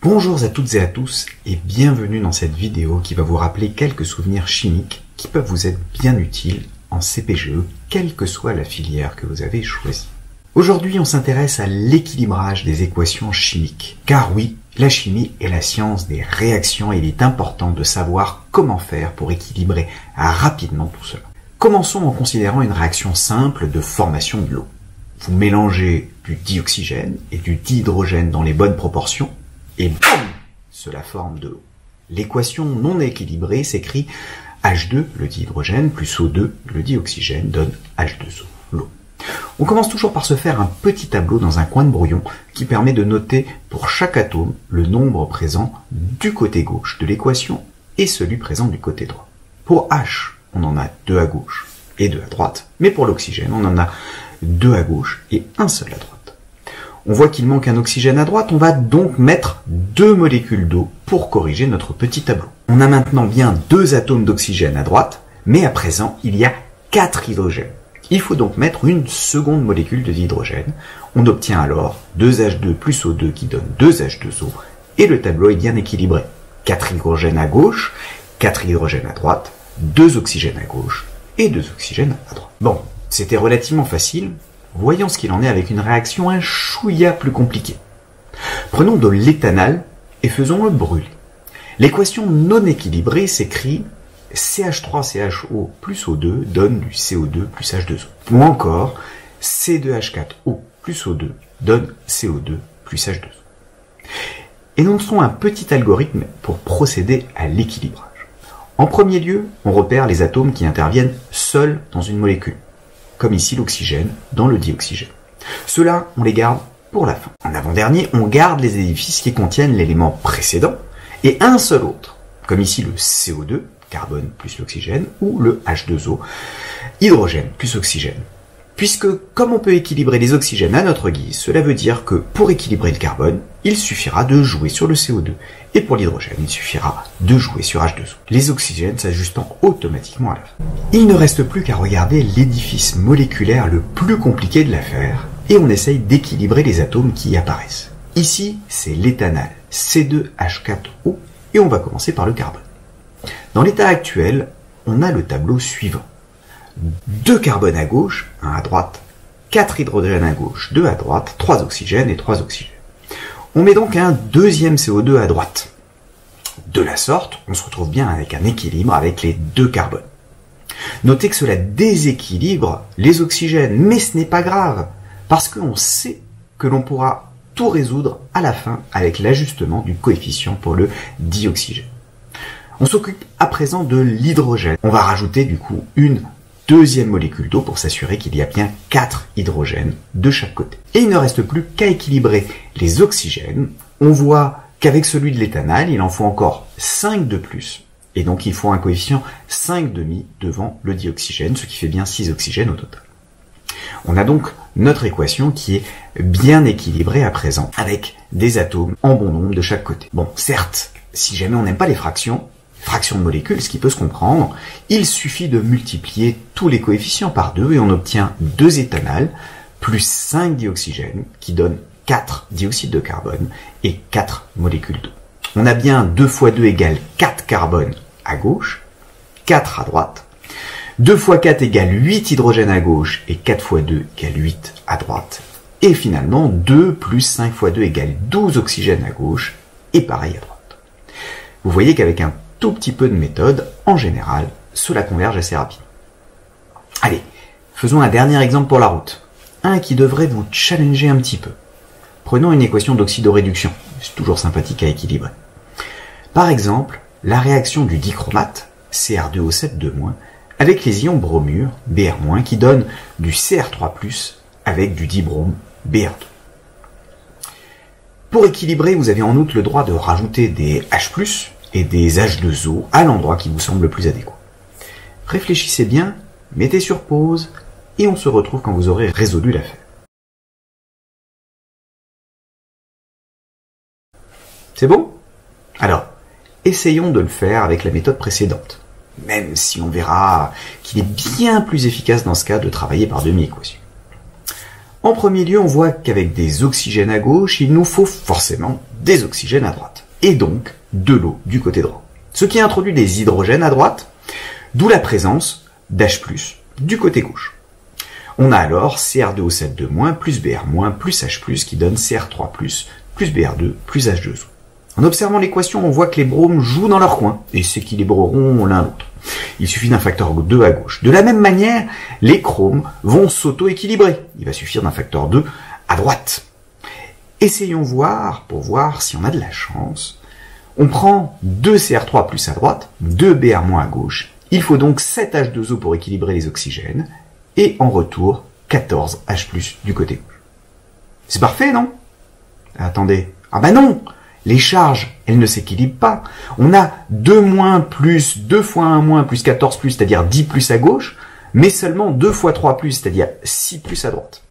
Bonjour à toutes et à tous et bienvenue dans cette vidéo qui va vous rappeler quelques souvenirs chimiques qui peuvent vous être bien utiles en CPGE, quelle que soit la filière que vous avez choisie. Aujourd'hui, on s'intéresse à l'équilibrage des équations chimiques. Car oui, la chimie est la science des réactions et il est important de savoir comment faire pour équilibrer rapidement tout cela. Commençons en considérant une réaction simple de formation de l'eau. Vous mélangez du dioxygène et du dihydrogène dans les bonnes proportions et boum, cela forme de l'eau. L'équation non équilibrée s'écrit H2, le dihydrogène, plus O2, le dioxygène, donne H2O, l'eau. On commence toujours par se faire un petit tableau dans un coin de brouillon qui permet de noter pour chaque atome le nombre présent du côté gauche de l'équation et celui présent du côté droit. Pour H, on en a 2 à gauche et 2 à droite, mais pour l'oxygène, on en a 2 à gauche et un seul à droite. On voit qu'il manque un oxygène à droite, on va donc mettre 2 molécules d'eau pour corriger notre petit tableau. On a maintenant bien 2 atomes d'oxygène à droite, mais à présent, il y a 4 hydrogènes. Il faut donc mettre une seconde molécule de dihydrogène. On obtient alors 2H2 plus O2 qui donne 2H2O, et le tableau est bien équilibré. 4 hydrogènes à gauche, 4 hydrogènes à droite, 2 oxygènes à gauche et 2 oxygènes à droite. Bon, c'était relativement facile. Voyons ce qu'il en est avec une réaction un chouïa plus compliquée. Prenons de l'éthanal et faisons-le brûler. L'équation non équilibrée s'écrit CH3CHO plus O2 donne du CO2 plus H2O. Ou encore C2H4O plus O2 donne CO2 plus H2O. Énonçons un petit algorithme pour procéder à l'équilibrage. En premier lieu, on repère les atomes qui interviennent seuls dans une molécule, comme ici l'oxygène dans le dioxygène. Ceux-là, on les garde pour la fin. En avant-dernier, on garde les édifices qui contiennent l'élément précédent et un seul autre, comme ici le CO2, carbone plus l'oxygène, ou le H2O, hydrogène plus oxygène. Puisque, comme on peut équilibrer les oxygènes à notre guise, cela veut dire que pour équilibrer le carbone, il suffira de jouer sur le CO2. Et pour l'hydrogène, il suffira de jouer sur H2O. Les oxygènes s'ajustant automatiquement à la fin. Il ne reste plus qu'à regarder l'édifice moléculaire le plus compliqué de l'affaire, et on essaye d'équilibrer les atomes qui y apparaissent. Ici, c'est l'éthanal, C2H4O, et on va commencer par le carbone. Dans l'état actuel, on a le tableau suivant. 2 carbones à gauche, 1 à droite, 4 hydrogènes à gauche, 2 à droite, 3 oxygènes et 3 oxygènes. On met donc un deuxième CO2 à droite. De la sorte, on se retrouve bien avec un équilibre avec les 2 carbones. Notez que cela déséquilibre les oxygènes, mais ce n'est pas grave, parce qu'on sait que l'on pourra tout résoudre à la fin avec l'ajustement du coefficient pour le dioxygène. On s'occupe à présent de l'hydrogène. On va rajouter du coup une deuxième molécule d'eau pour s'assurer qu'il y a bien 4 hydrogènes de chaque côté. Et il ne reste plus qu'à équilibrer les oxygènes. On voit qu'avec celui de l'éthanal, il en faut encore 5 de plus. Et donc il faut un coefficient 5,5 devant le dioxygène, ce qui fait bien 6 oxygènes au total. On a donc notre équation qui est bien équilibrée à présent, avec des atomes en bon nombre de chaque côté. Bon, certes, si jamais on n'aime pas les fractions de molécules, ce qui peut se comprendre, il suffit de multiplier tous les coefficients par 2 et on obtient 2 éthanal plus 5 dioxygène qui donne 4 dioxyde de carbone et 4 molécules d'eau. On a bien 2 fois 2 égale 4 carbone à gauche, 4 à droite, 2 fois 4 égale 8 hydrogène à gauche et 4 fois 2 égale 8 à droite. Et finalement, 2 plus 5 fois 2 égale 12 oxygènes à gauche et pareil à droite. Vous voyez qu'avec un tout petit peu de méthode, en général, cela converge assez rapidement. Allez, faisons un dernier exemple pour la route. Un qui devrait vous challenger un petit peu. Prenons une équation d'oxydoréduction. C'est toujours sympathique à équilibrer. Par exemple, la réaction du dichromate, Cr2O7-, avec les ions bromure, Br-, qui donne du Cr3+, avec du dibrome, Br2. Pour équilibrer, vous avez en outre le droit de rajouter des H+, et des H2O à l'endroit qui vous semble le plus adéquat. Réfléchissez bien, mettez sur pause, et on se retrouve quand vous aurez résolu l'affaire. C'est bon? Alors, essayons de le faire avec la méthode précédente, même si on verra qu'il est bien plus efficace dans ce cas de travailler par demi-équation. En premier lieu, on voit qu'avec des oxygènes à gauche, il nous faut forcément des oxygènes à droite, et donc de l'eau du côté droit. Ce qui introduit des hydrogènes à droite, d'où la présence d'H+, du côté gauche. On a alors Cr2O7 plus Br- plus H+, qui donne Cr3+, plus Br2, plus H2O. En observant l'équation, on voit que les bromes jouent dans leur coin, et s'équilibreront l'un l'autre. Il suffit d'un facteur 2 à gauche. De la même manière, les chromes vont s'auto-équilibrer. Il va suffire d'un facteur 2 à droite. Essayons pour voir si on a de la chance. On prend 2 Cr3+ à droite, 2 Br- à gauche. Il faut donc 7 H2O pour équilibrer les oxygènes, et en retour, 14 H+, du côté gauche. C'est parfait, non? Attendez. Ah bah non! Les charges, elles ne s'équilibrent pas. On a 2 moins plus 2 fois 1 moins plus 14 plus, c'est-à-dire 10 plus à gauche, mais seulement 2 fois 3 plus, c'est-à-dire 6 plus à droite.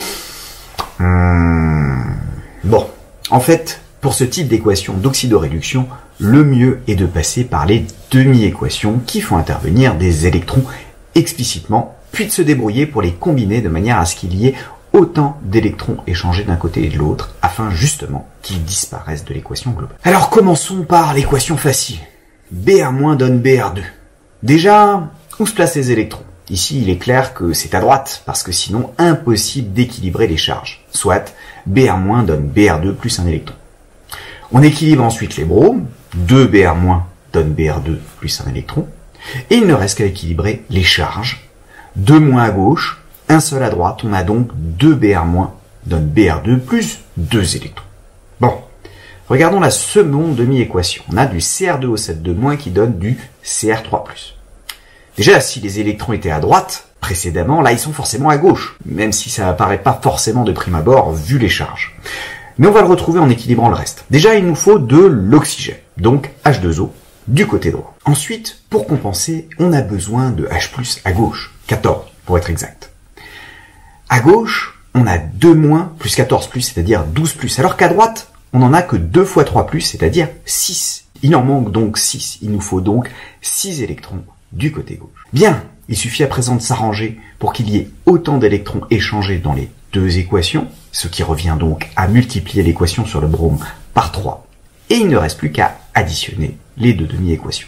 Bon, en fait, pour ce type d'équation d'oxydoréduction, le mieux est de passer par les demi-équations qui font intervenir des électrons explicitement, puis de se débrouiller pour les combiner de manière à ce qu'il y ait autant d'électrons échangés d'un côté et de l'autre, afin justement qu'ils disparaissent de l'équation globale. Alors commençons par l'équation facile. Br- donne Br2. Déjà, où se placent les électrons? Ici, il est clair que c'est à droite, parce que sinon, impossible d'équilibrer les charges. Soit, Br- donne Br2 plus un électron. On équilibre ensuite les bromes. 2 Br- donne Br2 plus un électron. Et il ne reste qu'à équilibrer les charges. 2 moins à gauche, un seul à droite, on a donc 2 Br- donne Br2 plus 2 électrons. Bon, regardons la seconde demi-équation. On a du Cr2O7 qui donne du Cr3+. Déjà, si les électrons étaient à droite, précédemment, là ils sont forcément à gauche, même si ça apparaît pas forcément de prime abord vu les charges. Mais on va le retrouver en équilibrant le reste. Déjà, il nous faut de l'oxygène, donc H2O, du côté droit. Ensuite, pour compenser, on a besoin de H+, à gauche, 14 pour être exact. À gauche, on a 2 moins plus 14 plus, c'est-à-dire 12 plus, alors qu'à droite, on n'en a que 2 fois 3 plus, c'est-à-dire 6. Il en manque donc 6. Il nous faut donc 6 électrons du côté gauche. Bien, il suffit à présent de s'arranger pour qu'il y ait autant d'électrons échangés dans les deux équations, ce qui revient donc à multiplier l'équation sur le brome par 3. Et il ne reste plus qu'à additionner les deux demi-équations.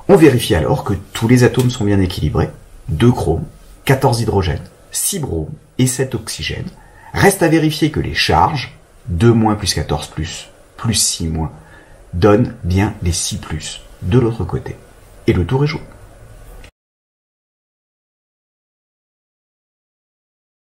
On vérifie alors que tous les atomes sont bien équilibrés. 2 chromes, 14 hydrogènes, 6 bromes et 7 oxygènes. Reste à vérifier que les charges, 2 moins plus 14 plus 6 moins, donnent bien les 6 plus de l'autre côté. Et le tour est joué.